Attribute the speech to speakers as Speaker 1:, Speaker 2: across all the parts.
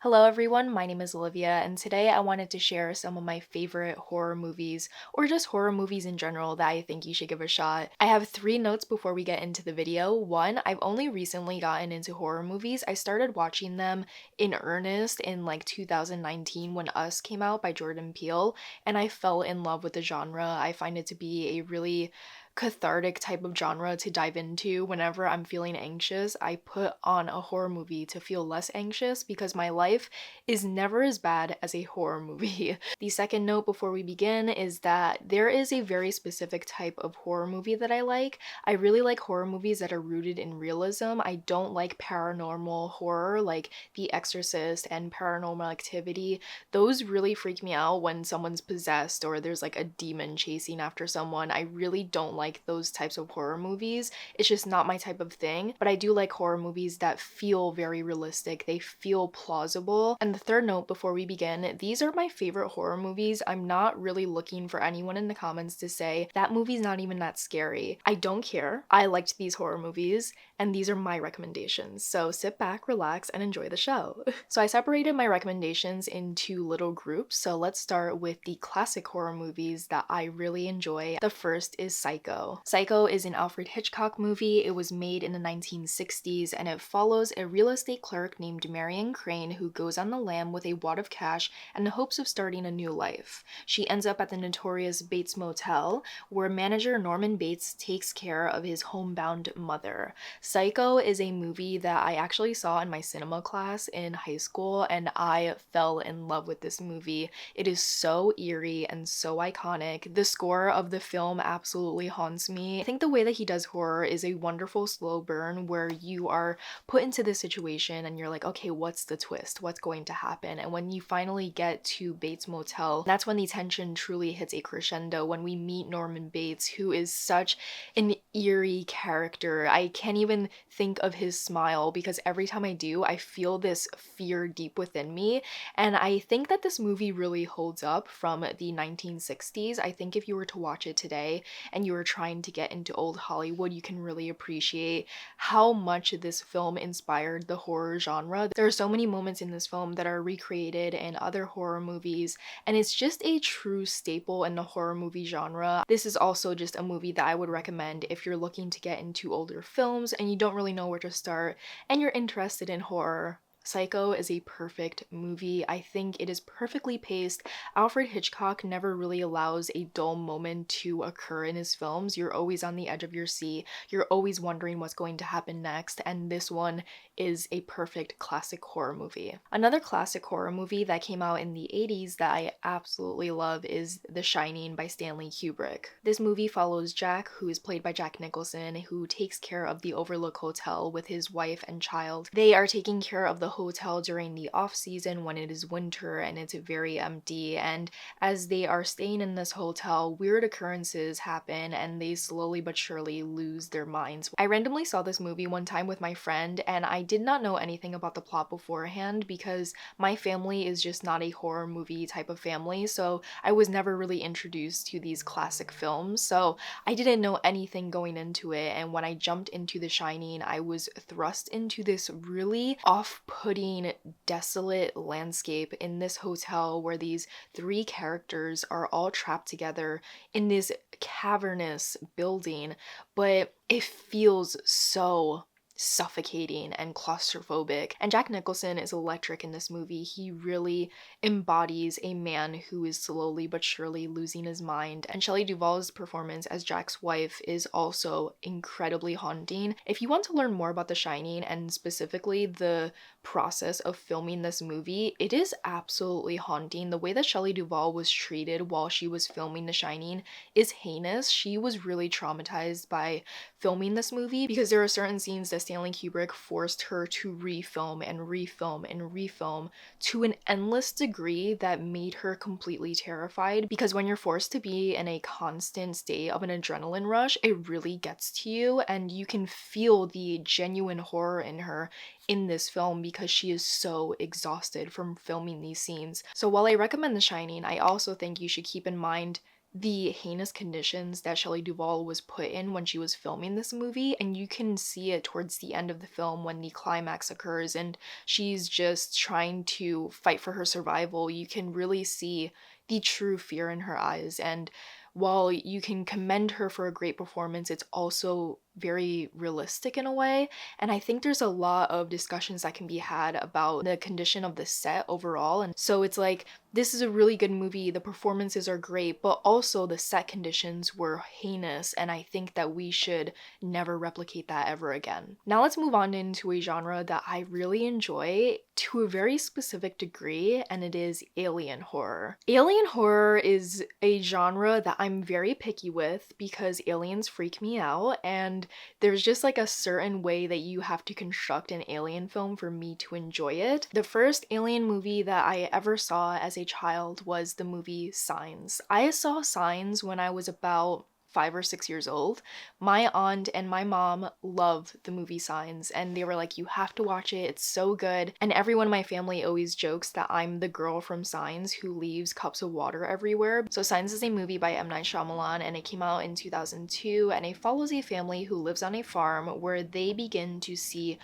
Speaker 1: Hello everyone, my name is Olivia, and today I wanted to share some of my favorite horror movies, or just horror movies in general that I think you should give a shot. I have three notes before we get into the video. One, I've only recently gotten into horror movies. I started watching them in earnest in like 2019 when Us came out by Jordan Peele, and I fell in love with the genre. I find it to be a really cathartic type of genre to dive into whenever I'm feeling anxious. I put on a horror movie to feel less anxious because my life is never as bad as a horror movie. The second note before we begin is that there is a very specific type of horror movie that I like. I really like horror movies that are rooted in realism. I don't like paranormal horror like The Exorcist and Paranormal Activity. Those really freak me out when someone's possessed or there's like a demon chasing after someone. I really don't like those types of horror movies. It's just not my type of thing, but I do like horror movies that feel very realistic. They feel plausible. And the third note before we begin, these are my favorite horror movies. I'm not really looking for anyone in the comments to say that movie's not even that scary. I don't care. I liked these horror movies and these are my recommendations. So sit back, relax, and enjoy the show. So I separated my recommendations into little groups. So let's start with the classic horror movies that I really enjoy. The first is Psycho. Psycho is an Alfred Hitchcock movie. It was made in the 1960s and it follows a real estate clerk named Marion Crane who goes on the lam with a wad of cash and the hopes of starting a new life. She ends up at the notorious Bates Motel where manager Norman Bates takes care of his homebound mother. Psycho is a movie that I actually saw in my cinema class in high school and I fell in love with this movie. It is so eerie and so iconic. The score of the film absolutely haunts me. I think the way that he does horror is a wonderful slow burn where you are put into this situation and you're like, okay, what's the twist? What's going to happen? And when you finally get to Bates Motel, that's when the tension truly hits a crescendo when we meet Norman Bates, who is such an eerie character. I can't even think of his smile because every time I do, I feel this fear deep within me. And I think that this movie really holds up from the 1960s. I think if you were to watch it today and you were trying to get into old Hollywood, you can really appreciate how much this film inspired the horror genre. There are so many moments in this film that are recreated in other horror movies, and it's just a true staple in the horror movie genre. This is also just a movie that I would recommend if you're looking to get into older films and you don't really know where to start and you're interested in horror. Psycho is a perfect movie. I think it is perfectly paced. Alfred Hitchcock never really allows a dull moment to occur in his films. You're always on the edge of your seat. You're always wondering what's going to happen next, and this one is a perfect classic horror movie. Another classic horror movie that came out in the 80s that I absolutely love is The Shining by Stanley Kubrick. This movie follows Jack, who is played by Jack Nicholson, who takes care of the Overlook Hotel with his wife and child. They are taking care of the hotel during the off season when it is winter and it's very empty, and as they are staying in this hotel, weird occurrences happen and they slowly but surely lose their minds. I randomly saw this movie one time with my friend and I did not know anything about the plot beforehand because my family is just not a horror movie type of family, so I was never really introduced to these classic films, so I didn't know anything going into it. And when I jumped into The Shining, I was thrust into this really off-putting, desolate landscape in this hotel where these three characters are all trapped together in this cavernous building, but it feels so suffocating and claustrophobic. And Jack Nicholson is electric in this movie. He really embodies a man who is slowly but surely losing his mind. And Shelly Duval's performance as Jack's wife is also incredibly haunting. If you want to learn more about The Shining and specifically the process of filming this movie, it is absolutely haunting. The way that Shelly Duval was treated while she was filming The Shining is heinous. She was really traumatized by filming this movie because there are certain scenes that Stanley Kubrick forced her to refilm and refilm and refilm to an endless degree that made her completely terrified, because when you're forced to be in a constant state of an adrenaline rush, it really gets to you and you can feel the genuine horror in her in this film because she is so exhausted from filming these scenes. So while I recommend The Shining, I also think you should keep in mind the heinous conditions that Shelley Duval was put in when she was filming this movie, and you can see it towards the end of the film when the climax occurs and she's just trying to fight for her survival. You can really see the true fear in her eyes, and while you can commend her for a great performance, it's also very realistic in a way. And I think there's a lot of discussions that can be had about the condition of the set overall. And so it's like, this is a really good movie, the performances are great, but also the set conditions were heinous, and I think that we should never replicate that ever again. Now let's move on into a genre that I really enjoy to a very specific degree, and it is alien horror. Alien horror is a genre that I'm very picky with because aliens freak me out, and there's just like a certain way that you have to construct an alien film for me to enjoy it. The first alien movie that I ever saw as a child was the movie Signs. I saw Signs when I was about 5 or 6 years old. My aunt and my mom loved the movie Signs, and they were like, you have to watch it, it's so good. And everyone in my family always jokes that I'm the girl from Signs who leaves cups of water everywhere. So Signs is a movie by M. Night Shyamalan, and it came out in 2002, and it follows a family who lives on a farm where they begin to see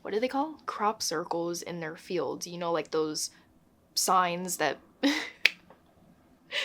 Speaker 1: what do they call? Crop circles in their fields. You know, like those signs that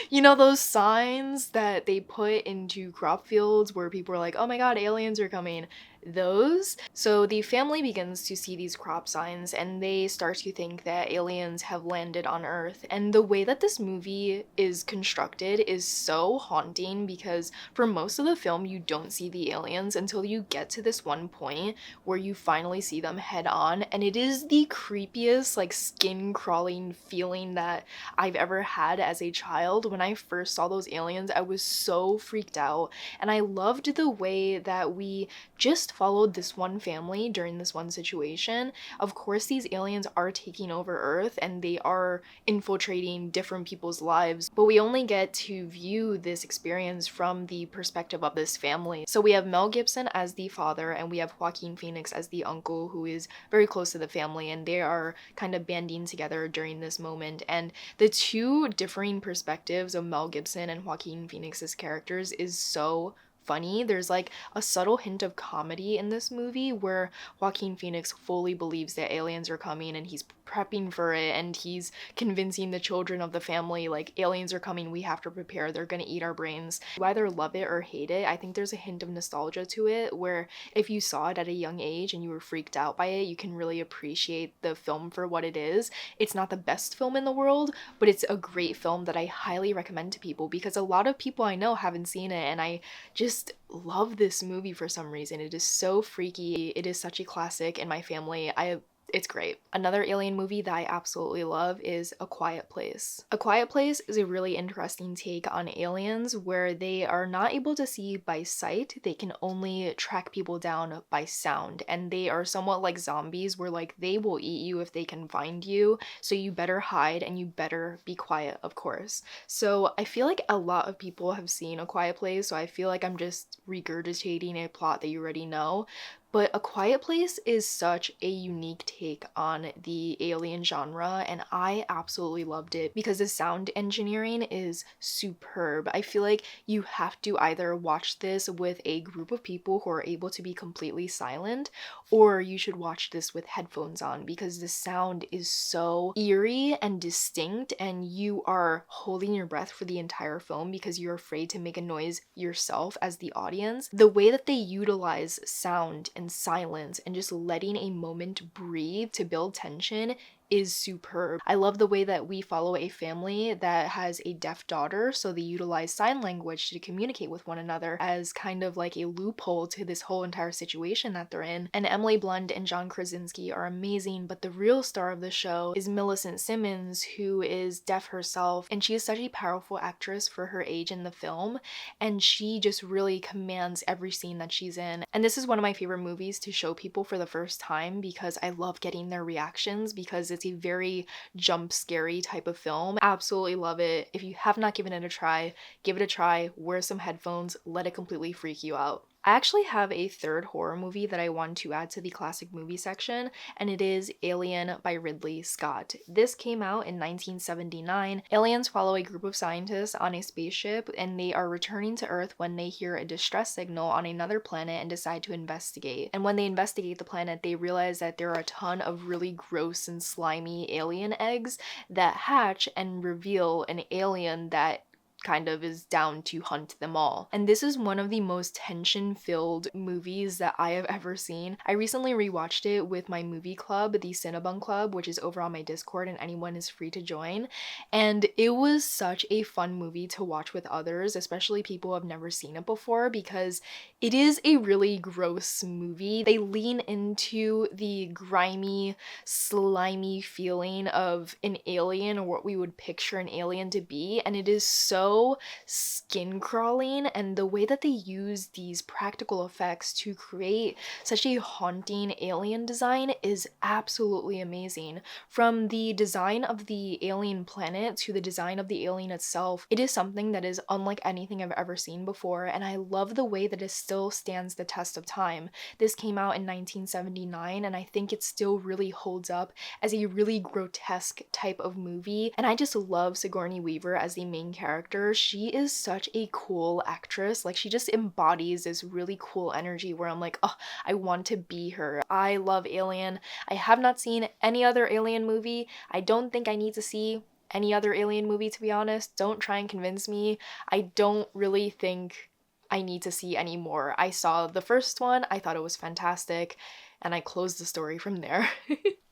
Speaker 1: you know, those signs that they put into crop fields where people are like, oh my god, aliens are coming. Those. So the family begins to see these crop signs and they start to think that aliens have landed on Earth. And the way that this movie is constructed is so haunting because for most of the film you don't see the aliens until you get to this one point where you finally see them head on, and it is the creepiest, like, skin crawling feeling that I've ever had as a child. When I first saw those aliens, I was so freaked out, and I loved the way that we just followed this one family during this one situation. Of course, these aliens are taking over Earth and they are infiltrating different people's lives, but we only get to view this experience from the perspective of this family. So we have Mel Gibson as the father and we have Joaquin Phoenix as the uncle, who is very close to the family, and they are kind of banding together during this moment. And the two differing perspectives of Mel Gibson and Joaquin Phoenix's characters is so funny. There's like a subtle hint of comedy in this movie where Joaquin Phoenix fully believes that aliens are coming and he's prepping for it, and he's convincing the children of the family, like, aliens are coming, we have to prepare, they're gonna eat our brains. You either love it or hate it. I think there's a hint of nostalgia to it where if you saw it at a young age and you were freaked out by it, you can really appreciate the film for what it is. It's not the best film in the world, but it's a great film that I highly recommend to people because a lot of people I know haven't seen it, and I just love this movie for some reason. It is so freaky. It is such a classic in my family. It's great. Another alien movie that I absolutely love is A Quiet Place. A Quiet Place is a really interesting take on aliens where they are not able to see by sight. They can only track people down by sound, and they are somewhat like zombies where, like, they will eat you if they can find you, so you better hide and you better be quiet, of course. So I feel like a lot of people have seen A Quiet Place, so I feel like I'm just regurgitating a plot that you already know. But A Quiet Place is such a unique take on the alien genre, and I absolutely loved it because the sound engineering is superb. I feel like you have to either watch this with a group of people who are able to be completely silent, or you should watch this with headphones on because the sound is so eerie and distinct, and you are holding your breath for the entire film because you're afraid to make a noise yourself as the audience. The way that they utilize sound and silence and just letting a moment breathe to build tension is superb. I love the way that we follow a family that has a deaf daughter, so they utilize sign language to communicate with one another as kind of like a loophole to this whole entire situation that they're in. And Emily Blunt and John Krasinski are amazing, but the real star of the show is Millicent Simmons, who is deaf herself, and she is such a powerful actress for her age in the film, and she just really commands every scene that she's in. And this is one of my favorite movies to show people for the first time because I love getting their reactions because it's a very jump scary type of film. Absolutely love it. If you have not given it a try, give it a try, wear some headphones, let it completely freak you out. I actually have a third horror movie that I want to add to the classic movie section, and it is Alien by Ridley Scott. This came out in 1979. Aliens follow a group of scientists on a spaceship, and they are returning to Earth when they hear a distress signal on another planet and decide to investigate. And when they investigate the planet, they realize that there are a ton of really gross and slimy alien eggs that hatch and reveal an alien that kind of is down to hunt them all. And this is one of the most tension-filled movies that I have ever seen. I recently rewatched it with my movie club, the Cinebun Club, which is over on my Discord and anyone is free to join. And it was such a fun movie to watch with others, especially people who have never seen it before, because it is a really gross movie. They lean into the grimy, slimy feeling of an alien, or what we would picture an alien to be, and it is so skin crawling, and the way that they use these practical effects to create such a haunting alien design is absolutely amazing. From the design of the alien planet to the design of the alien itself, it is something that is unlike anything I've ever seen before, and I love the way that it still stands the test of time. This came out in 1979, and I think it still really holds up as a really grotesque type of movie, and I just love Sigourney Weaver as the main character. She is such a cool actress. Like, she just embodies this really cool energy where I'm like, oh, I want to be her. I love Alien. I have not seen any other Alien movie. I don't think I need to see any other Alien movie, to be honest. Don't try and convince me. I don't really think I need to see any more. I saw the first one, I thought it was fantastic, and I closed the story from there.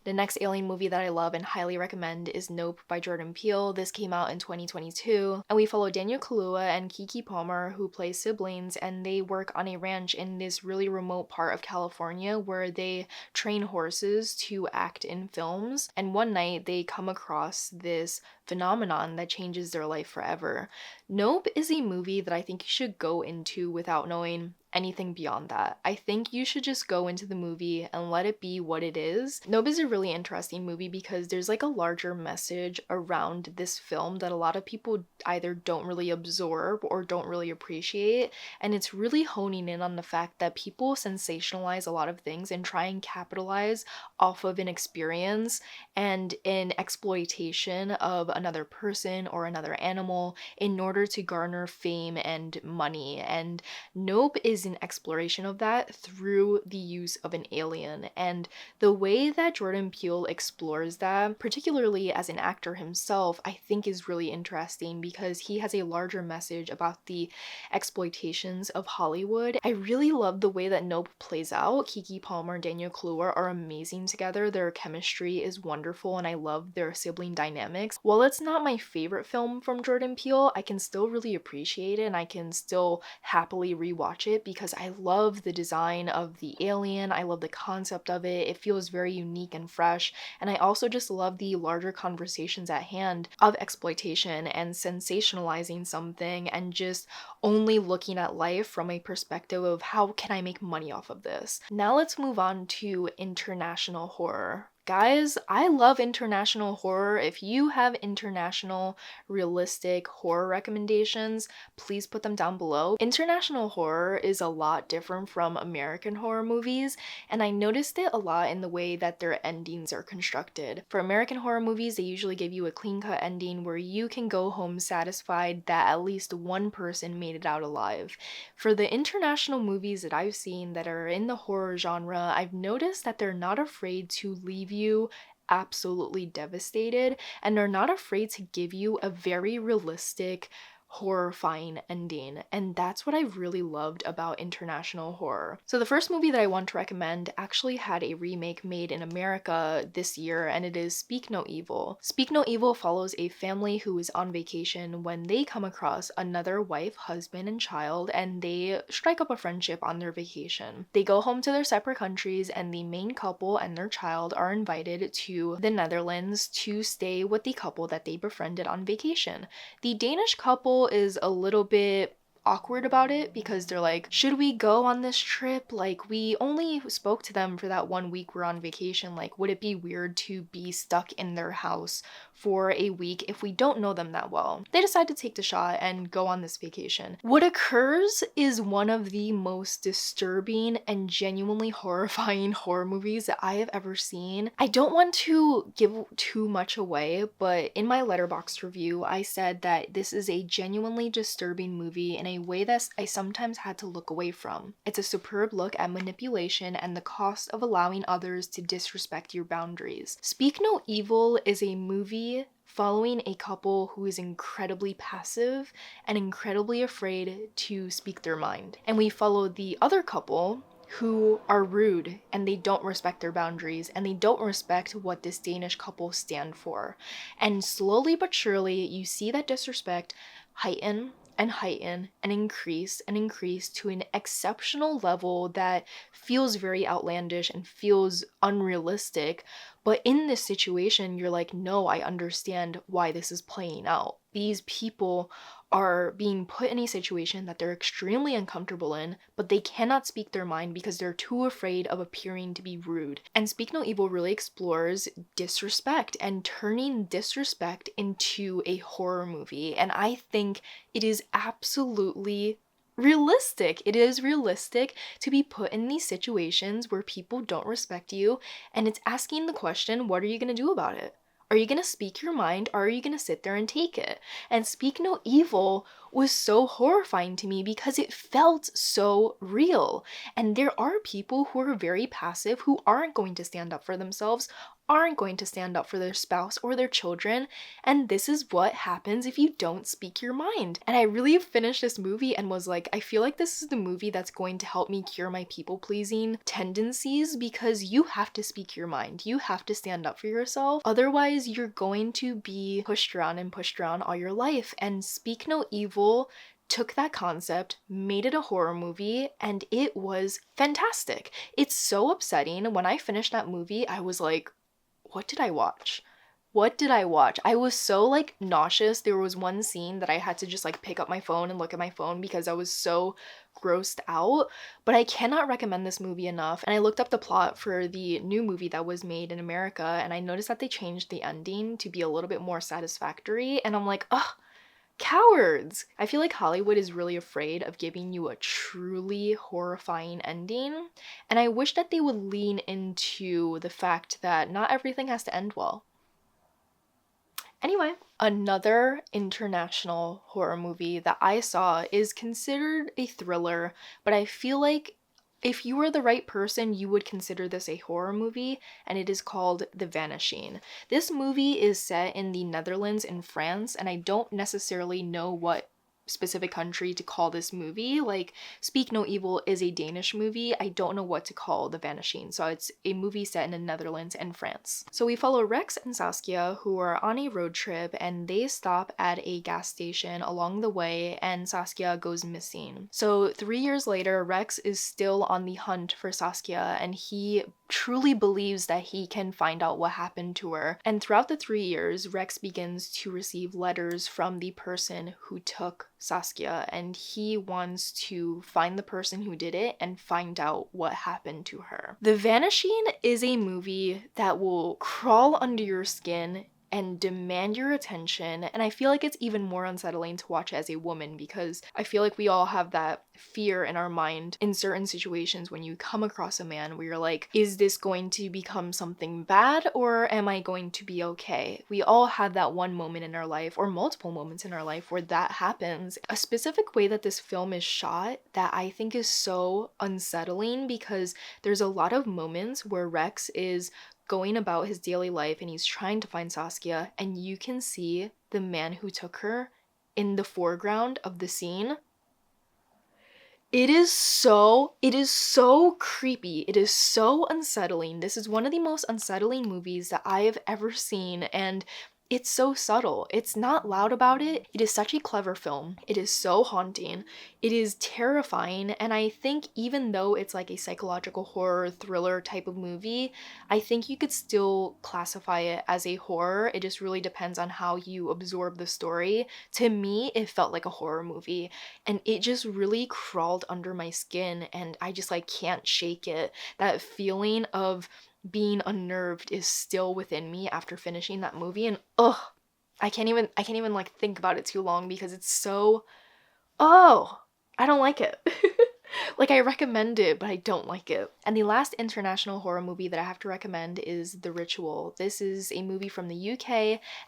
Speaker 1: The next Alien movie that I love and highly recommend is Nope by Jordan Peele. This came out in 2022, and we follow Daniel Kaluuya and Keke Palmer, who play siblings, and they work on a ranch in this really remote part of California where they train horses to act in films. And one night they come across this phenomenon that changes their life forever. Nope is a movie that I think you should go into without knowing anything beyond that. I think you should just go into the movie and let it be what it is. Nope is a really interesting movie because there's like a larger message around this film that a lot of people either don't really absorb or don't really appreciate, and it's really honing in on the fact that people sensationalize a lot of things and try and capitalize off of an experience and an exploitation of another person or another animal in order to garner fame and money. And Nope is an exploration of that through the use of an alien, and the way that Jordan Peele explores that, particularly as an actor himself, I think is really interesting because he has a larger message about the exploitations of Hollywood. I really love the way that Nope plays out. Keke Palmer and Daniel Kaluuya are amazing together. Their chemistry is wonderful, and I love their sibling dynamics. While it's not my favorite film from Jordan Peele, I can still really appreciate it, and I can still happily rewatch it because I love the design of the alien. I love the concept of it. It feels very unique and fresh, and I also just love the larger conversations at hand of exploitation and sensationalizing something and just only looking at life from a perspective of how can I make money off of this. Now let's move on to international horror. Guys, I love international horror. If you have international realistic horror recommendations, please put them down below. International horror is a lot different from American horror movies, and I noticed it a lot in the way that their endings are constructed. For American horror movies, they usually give you a clean-cut ending where you can go home satisfied that at least one person made it out alive. For the international movies that I've seen that are in the horror genre, I've noticed that they're not afraid to leave you absolutely devastated, and are not afraid to give you a very realistic, horrifying ending, and that's what I really loved about international horror. So the first movie that I want to recommend actually had a remake made in America this year, and it is Speak No Evil. Speak No Evil follows a family who is on vacation when they come across another wife, husband, and child, and they strike up a friendship on their vacation. They go home to their separate countries, and the main couple and their child are invited to the Netherlands to stay with the couple that they befriended on vacation. The Danish couple is a little bit awkward about it because they're like, should we go on this trip? Like, we only spoke to them for that 1 week we're on vacation. Like, would it be weird to be stuck in their house for a week if we don't know them that well? They decide to take the shot and go on this vacation. What occurs is one of the most disturbing and genuinely horrifying horror movies that I have ever seen. I don't want to give too much away, but in my Letterboxd review, I said that this is a genuinely disturbing movie in a way that I sometimes had to look away from. It's a superb look at manipulation and the cost of allowing others to disrespect your boundaries. Speak No Evil is a movie following a couple who is incredibly passive and incredibly afraid to speak their mind. And we follow the other couple who are rude and they don't respect their boundaries and they don't respect what this Danish couple stand for. And slowly but surely, you see that disrespect heighten and heighten and increase to an exceptional level that feels very outlandish and feels unrealistic. But in this situation, you're like, no, I understand why this is playing out. These people are being put in a situation that they're extremely uncomfortable in, but they cannot speak their mind because they're too afraid of appearing to be rude. And Speak No Evil really explores disrespect and turning disrespect into a horror movie. And I think it is absolutely realistic. It is realistic to be put in these situations where people don't respect you, and it's asking the question, what are you going to do about it? Are you going to speak your mind, or are you going to sit there and take it? And Speak No Evil was so horrifying to me because it felt so real. And there are people who are very passive, who aren't going to stand up for themselves, aren't going to stand up for their spouse or their children, and this is what happens if you don't speak your mind. And I really finished this movie and was like, I feel like this is the movie that's going to help me cure my people-pleasing tendencies, because you have to speak your mind. You have to stand up for yourself. Otherwise, you're going to be pushed around and pushed around all your life. And Speak No Evil took that concept, made it a horror movie, and it was fantastic. It's so upsetting. When I finished that movie, I was like, what did I watch? What did I watch? I was so like nauseous. There was one scene that I had to just like pick up my phone and look at my phone because I was so grossed out. But I cannot recommend this movie enough. And I looked up the plot for the new movie that was made in America, and I noticed that they changed the ending to be a little bit more satisfactory. And I'm like, ugh, cowards! I feel like Hollywood is really afraid of giving you a truly horrifying ending, and I wish that they would lean into the fact that not everything has to end well. Anyway, another international horror movie that I saw is considered a thriller, but I feel like if you were the right person, you would consider this a horror movie, and it is called The Vanishing. This movie is set in the Netherlands and France, and I don't necessarily know what specific country to call this movie. Like, Speak No Evil is a Danish movie. I don't know what to call The Vanishing. So it's a movie set in the Netherlands and France. So we follow Rex and Saskia, who are on a road trip, and they stop at a gas station along the way, and Saskia goes missing. So 3 years later, Rex is still on the hunt for Saskia, and he truly believes that he can find out what happened to her. And throughout the 3 years, Rex begins to receive letters from the person who took Saskia, and he wants to find the person who did it and find out what happened to her. The Vanishing is a movie that will crawl under your skin and demand your attention, and I feel like it's even more unsettling to watch as a woman, because I feel like we all have that fear in our mind in certain situations when you come across a man where you're like, is this going to become something bad, or am I going to be okay? We all have that one moment in our life, or multiple moments in our life, where that happens. A specific way that this film is shot that I think is so unsettling, because there's a lot of moments where Rex is going about his daily life and he's trying to find Saskia, and you can see the man who took her in the foreground of the scene. It is so creepy. It is so unsettling. This is one of the most unsettling movies that I have ever seen, and it's so subtle. It's not loud about it. It is such a clever film. It is so haunting. It is terrifying. And I think even though it's like a psychological horror thriller type of movie, I think you could still classify it as a horror. It just really depends on how you absorb the story. To me, it felt like a horror movie, and it just really crawled under my skin, and I just like can't shake it. That feeling of being unnerved is still within me after finishing that movie, and I can't even like think about it too long because it's so, oh, I don't like it. Like, I recommend it, but I don't like it. And the last international horror movie that I have to recommend is The Ritual. This is a movie from the UK,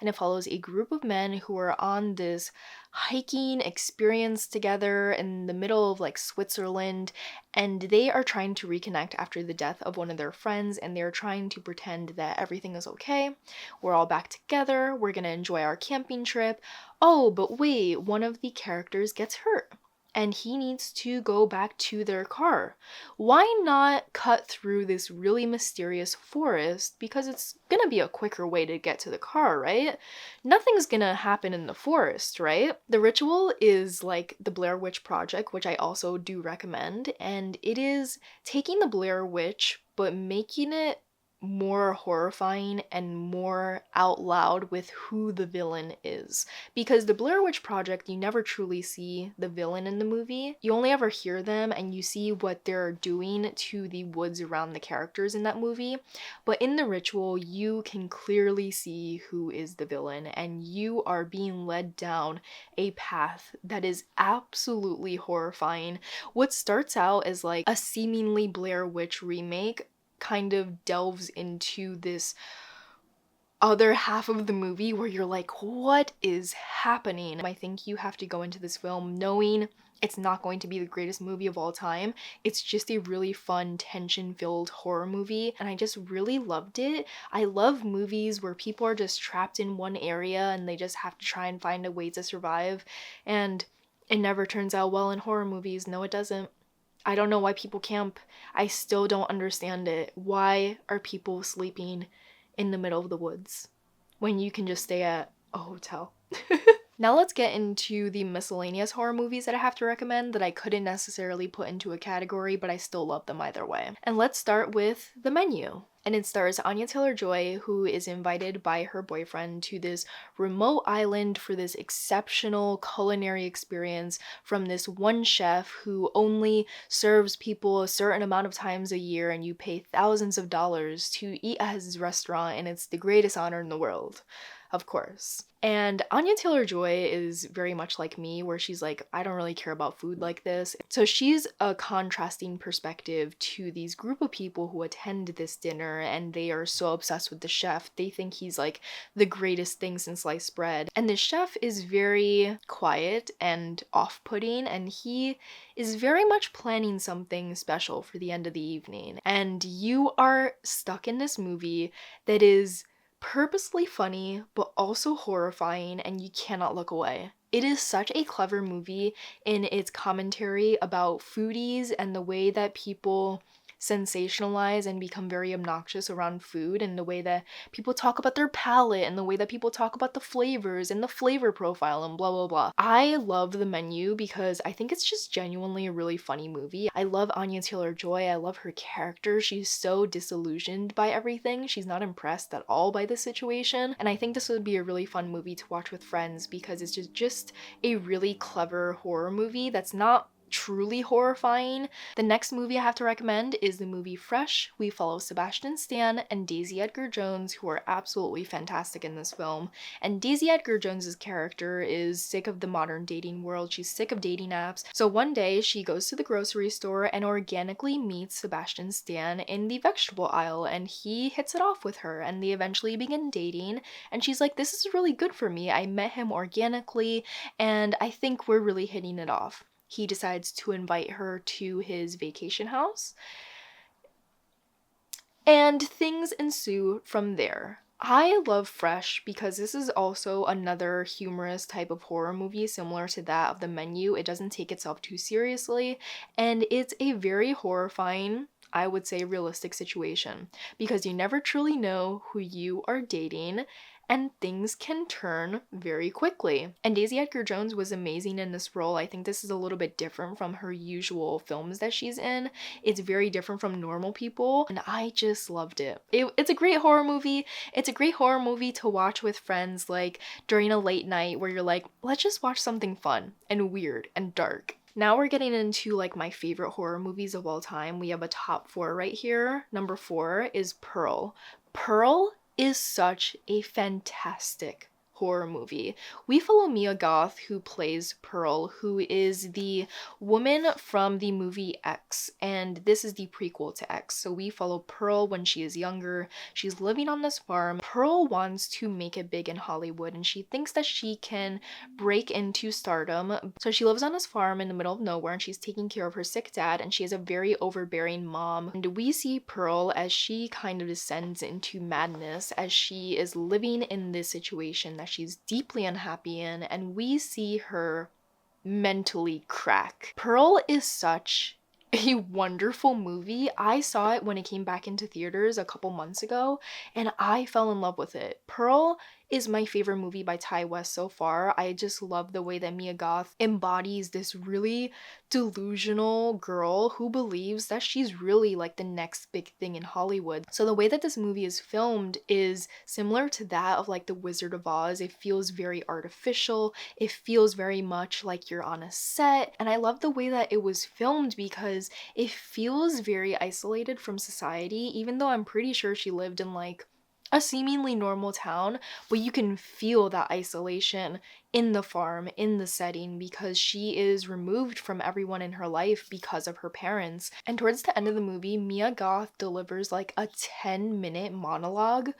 Speaker 1: and it follows a group of men who are on this hiking experience together in the middle of like Switzerland, and they are trying to reconnect after the death of one of their friends, and they're trying to pretend that everything is okay. We're all back together. We're gonna enjoy our camping trip. Oh, but wait, one of the characters gets hurt and he needs to go back to their car. Why not cut through this really mysterious forest? Because it's gonna be a quicker way to get to the car, right? Nothing's gonna happen in the forest, right? The Ritual is like the Blair Witch Project, which I also do recommend, and it is taking the Blair Witch but making it more horrifying and more out loud with who the villain is. Because the Blair Witch Project, you never truly see the villain in the movie. You only ever hear them and you see what they're doing to the woods around the characters in that movie. But in The Ritual, you can clearly see who is the villain, and you are being led down a path that is absolutely horrifying. What starts out as like a seemingly Blair Witch remake kind of delves into this other half of the movie where you're like, what is happening? I think you have to go into this film knowing it's not going to be the greatest movie of all time. It's just a really fun, tension-filled horror movie, and I just really loved it. I love movies where people are just trapped in one area and they just have to try and find a way to survive, and it never turns out well in horror movies. No, it doesn't. I don't know why people camp. I still don't understand it. Why are people sleeping in the middle of the woods when you can just stay at a hotel? Now let's get into the miscellaneous horror movies that I have to recommend that I couldn't necessarily put into a category, but I still love them either way. And let's start with The Menu. And it stars Anya Taylor-Joy, who is invited by her boyfriend to this remote island for this exceptional culinary experience from this one chef who only serves people a certain amount of times a year, and you pay thousands of dollars to eat at his restaurant, and it's the greatest honor in the world. Of course. And Anya Taylor-Joy is very much like me, where she's like, I don't really care about food like this. So she's a contrasting perspective to these group of people who attend this dinner, and they are so obsessed with the chef. They think he's like the greatest thing since sliced bread. And the chef is very quiet and off-putting, and he is very much planning something special for the end of the evening. And you are stuck in this movie that is purposely funny, but also horrifying, and you cannot look away. It is such a clever movie in its commentary about foodies and the way that people sensationalize and become very obnoxious around food, and the way that people talk about their palate, and the way that people talk about the flavors and the flavor profile and blah blah blah. I love The Menu because I think it's just genuinely a really funny movie. I love Anya Taylor-Joy. I love her character. She's so disillusioned by everything. She's not impressed at all by the situation, and I think this would be a really fun movie to watch with friends because it's just a really clever horror movie that's not truly horrifying. The next movie I have to recommend is the movie Fresh. We follow Sebastian Stan and Daisy Edgar Jones, who are absolutely fantastic in this film. And Daisy Edgar Jones's character is sick of the modern dating world. She's sick of dating apps. So one day she goes to the grocery store and organically meets Sebastian Stan in the vegetable aisle, and he hits it off with her, and they eventually begin dating, and she's like, this is really good for me. I met him organically and I think we're really hitting it off. He decides to invite her to his vacation house, and things ensue from there. I love Fresh because this is also another humorous type of horror movie similar to that of The Menu. It doesn't take itself too seriously, and it's a very horrifying, I would say, realistic situation because you never truly know who you are dating, and things can turn very quickly. And Daisy Edgar-Jones was amazing in this role. I think this is a little bit different from her usual films that she's in. It's very different from normal people, and I just loved it. It's a great horror movie. It's a great horror movie to watch with friends, like during a late night where you're like, let's just watch something fun and weird and dark. Now we're getting into like my favorite horror movies of all time. We have a top 4 right here. Number 4 is Pearl. Pearl is such a fantastic horror movie. We follow Mia Goth, who plays Pearl, who is the woman from the movie X, and this is the prequel to X. So we follow Pearl when she is younger. She's living on this farm. Pearl wants to make it big in Hollywood, and she thinks that she can break into stardom. So she lives on this farm in the middle of nowhere, and she's taking care of her sick dad, and she has a very overbearing mom. And we see Pearl as she kind of descends into madness as she is living in this situation that she's deeply unhappy in, and we see her mentally crack. Pearl is such a wonderful movie. I saw it when it came back into theaters a couple months ago, and I fell in love with it. Pearl is my favorite movie by Ty West so far. I just love the way that Mia Goth embodies this really delusional girl who believes that she's really like the next big thing in Hollywood. So the way that this movie is filmed is similar to that of like The Wizard of Oz. It feels very artificial. It feels very much like you're on a set. And I love the way that it was filmed because it feels very isolated from society, even though I'm pretty sure she lived in like a seemingly normal town, but you can feel that isolation in the farm, in the setting, because she is removed from everyone in her life because of her parents. And towards the end of the movie, Mia Goth delivers like a 10-minute monologue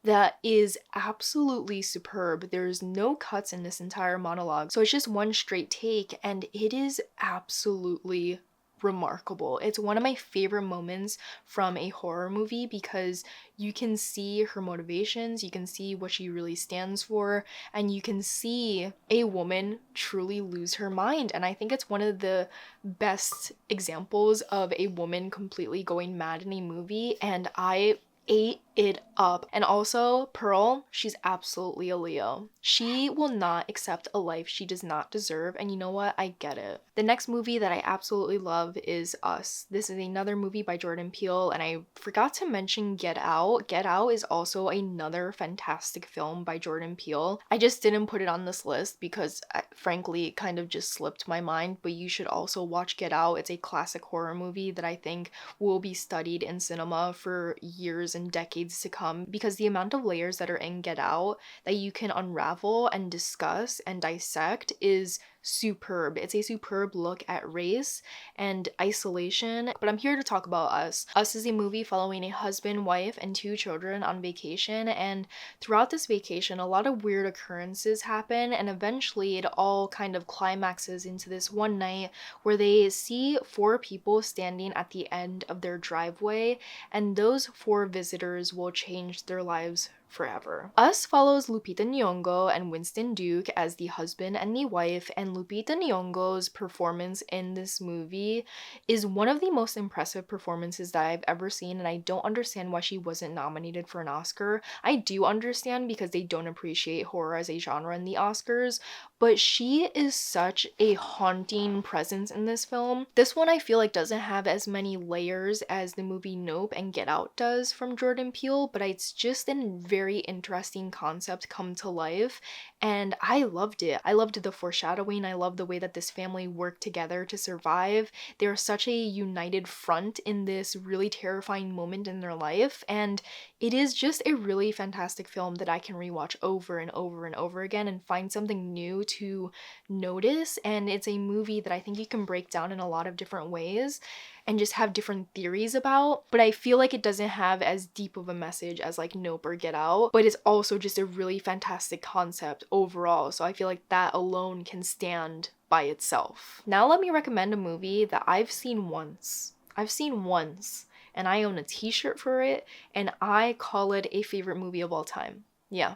Speaker 1: that is absolutely superb. There's no cuts in this entire monologue, so it's just one straight take, and it is absolutely remarkable. It's one of my favorite moments from a horror movie because you can see her motivations, you can see what she really stands for, and you can see a woman truly lose her mind. And I think it's one of the best examples of a woman completely going mad in a movie, and I ate it up. And also, Pearl, she's absolutely a Leo. She will not accept a life she does not deserve, and you know what? I get it. The next movie that I absolutely love is Us. This is another movie by Jordan Peele, and I forgot to mention Get Out. Get Out is also another fantastic film by Jordan Peele. I just didn't put it on this list because, frankly, it kind of just slipped my mind, but you should also watch Get Out. It's a classic horror movie that I think will be studied in cinema for years and decades to come, because the amount of layers that are in Get Out that you can unravel and discuss and dissect is superb. It's a superb look at race and isolation. But I'm here to talk about Us. Us is a movie following a husband, wife, and 2 children on vacation, and throughout this vacation a lot of weird occurrences happen, and eventually it all kind of climaxes into this one night where they see 4 people standing at the end of their driveway, and those 4 visitors will change their lives forever. Us follows Lupita Nyong'o and Winston Duke as the husband and the wife, and Lupita Nyong'o's performance in this movie is one of the most impressive performances that I've ever seen, and I don't understand why she wasn't nominated for an Oscar. I do understand because they don't appreciate horror as a genre in the Oscars, but she is such a haunting presence in this film. This one I feel like doesn't have as many layers as the movie Nope and Get Out does from Jordan Peele, but it's just a very interesting concept come to life, and I loved it. I loved the foreshadowing. I love the way that this family worked together to survive. They're such a united front in this really terrifying moment in their life, and it is just a really fantastic film that I can rewatch over and over and over again and find something new to notice. And it's a movie that I think you can break down in a lot of different ways and just have different theories about, but I feel like it doesn't have as deep of a message as like Nope or Get Out, but it's also just a really fantastic concept overall, so I feel like that alone can stand by itself. Now let me recommend a movie that I've seen once, and I own a t-shirt for it, and I call it a favorite movie of all time. Yeah.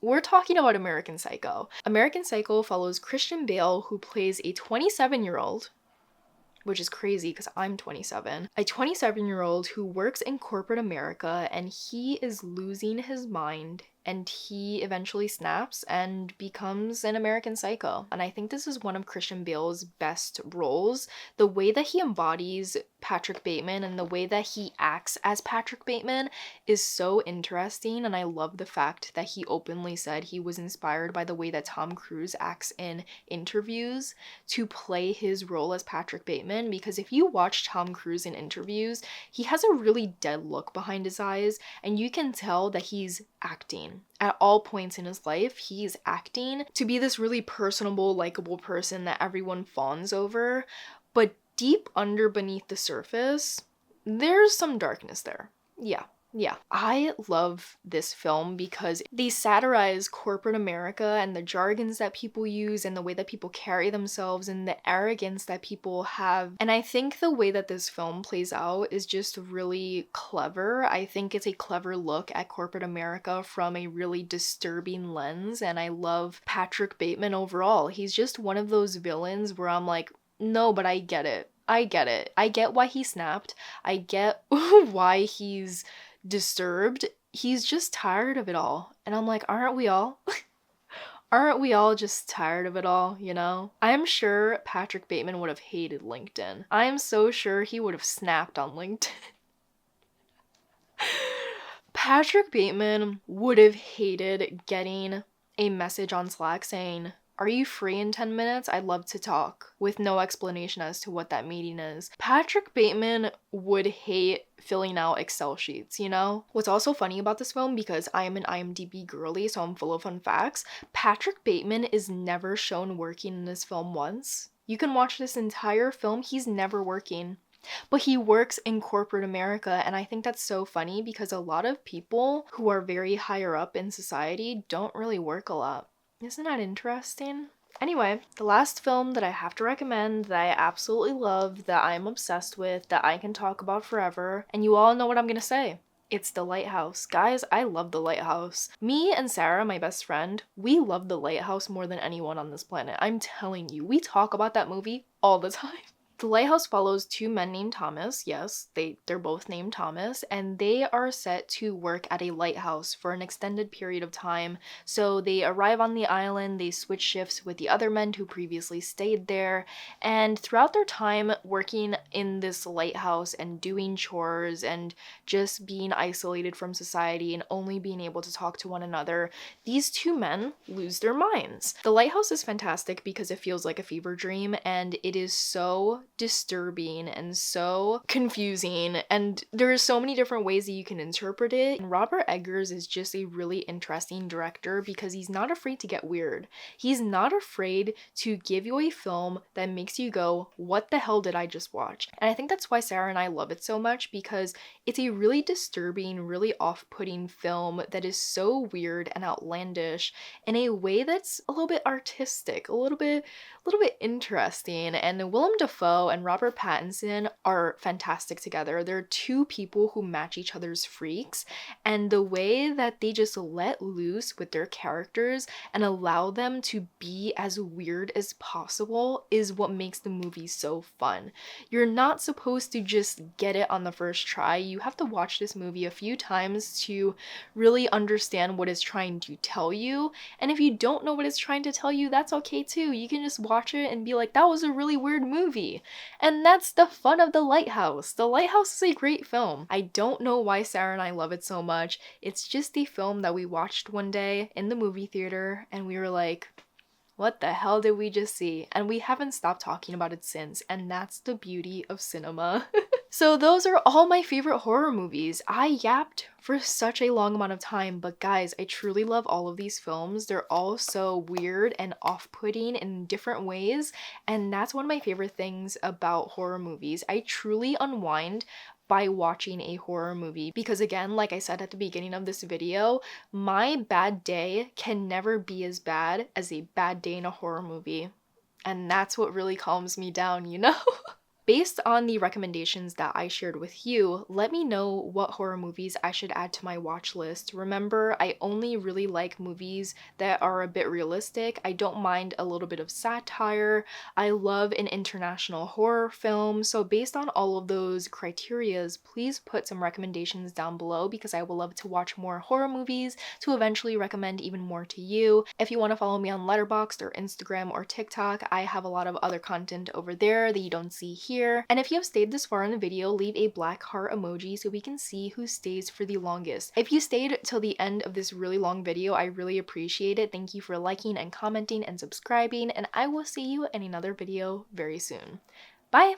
Speaker 1: We're talking about American Psycho. American Psycho follows Christian Bale, who plays a 27-year-old, which is crazy because I'm 27. A 27-year-old who works in corporate America, and he is losing his mind and he eventually snaps and becomes an American Psycho. And I think this is one of Christian Bale's best roles. The way that he embodies Patrick Bateman and the way that he acts as Patrick Bateman is so interesting, and I love the fact that he openly said he was inspired by the way that Tom Cruise acts in interviews to play his role as Patrick Bateman, because if you watch Tom Cruise in interviews, he has a really dead look behind his eyes, and you can tell that he's acting. At all points in his life, he's acting to be this really personable, likable person that everyone fawns over, but deep under beneath the surface, there's some darkness there. Yeah. I love this film because they satirize corporate America and the jargons that people use and the way that people carry themselves and the arrogance that people have. And I think the way that this film plays out is just really clever. I think it's a clever look at corporate America from a really disturbing lens, and I love Patrick Bateman overall. He's just one of those villains where I'm like, no, but I get it. I get why he snapped. I get why he's disturbed. He's just tired of it all. And I'm like, aren't we all? Aren't we all just tired of it all, you know? I'm sure Patrick Bateman would have hated LinkedIn. I'm so sure he would have snapped on LinkedIn. Patrick Bateman would have hated getting a message on Slack saying, "Are you free in 10 minutes? I'd love to talk," with no explanation as to what that meeting is. Patrick Bateman would hate filling out Excel sheets, you know? What's also funny about this film, because I am an IMDb girly, so I'm full of fun facts, Patrick Bateman is never shown working in this film once. You can watch this entire film, he's never working. But he works in corporate America, and I think that's so funny because a lot of people who are very higher up in society don't really work a lot. Isn't that interesting? Anyway, the last film that I have to recommend that I absolutely love, that I'm obsessed with, that I can talk about forever, and you all know what I'm gonna say. It's The Lighthouse. Guys, I love The Lighthouse. Me and Sarah, my best friend, we love The Lighthouse more than anyone on this planet. I'm telling you, we talk about that movie all the time. The Lighthouse follows two men named Thomas. Yes, they're both named Thomas, and they are set to work at a lighthouse for an extended period of time. So they arrive on the island, they switch shifts with the other men who previously stayed there, and throughout their time working in this lighthouse and doing chores and just being isolated from society and only being able to talk to one another, these two men lose their minds. The Lighthouse is fantastic because it feels like a fever dream, and it is so disturbing and so confusing, and there are so many different ways that you can interpret it. And Robert Eggers is just a really interesting director because he's not afraid to get weird. He's not afraid to give you a film that makes you go, what the hell did I just watch? And I think that's why Sarah and I love it so much, because it's a really disturbing, really off-putting film that is so weird and outlandish in a way that's a little bit artistic, a little bit interesting. And Willem Dafoe and Robert Pattinson are fantastic together. They're two people who match each other's freaks, and the way that they just let loose with their characters and allow them to be as weird as possible is what makes the movie so fun. You're not supposed to just get it on the first try. You have to watch this movie a few times to really understand what it's trying to tell you. And if you don't know what it's trying to tell you, that's okay too. You can just watch it and be like, that was a really weird movie. And that's the fun of The Lighthouse. The Lighthouse is a great film. I don't know why Sarah and I love it so much. It's just the film that we watched one day in the movie theater and we were like, what the hell did we just see? And we haven't stopped talking about it since, and that's the beauty of cinema. So those are all my favorite horror movies. I yapped for such a long amount of time, but guys, I truly love all of these films. They're all so weird and off-putting in different ways, and that's one of my favorite things about horror movies. I truly unwind by watching a horror movie because, again, like I said at the beginning of this video, my bad day can never be as bad as a bad day in a horror movie. And that's what really calms me down, you know? Based on the recommendations that I shared with you, let me know what horror movies I should add to my watch list. Remember, I only really like movies that are a bit realistic. I don't mind a little bit of satire. I love an international horror film. So based on all of those criterias, please put some recommendations down below because I would love to watch more horror movies to eventually recommend even more to you. If you want to follow me on Letterboxd or Instagram or TikTok, I have a lot of other content over there that you don't see here. And if you have stayed this far in the video, leave a black heart emoji so we can see who stays for the longest. If you stayed till the end of this really long video, I really appreciate it. Thank you for liking and commenting and subscribing, and I will see you in another video very soon. Bye!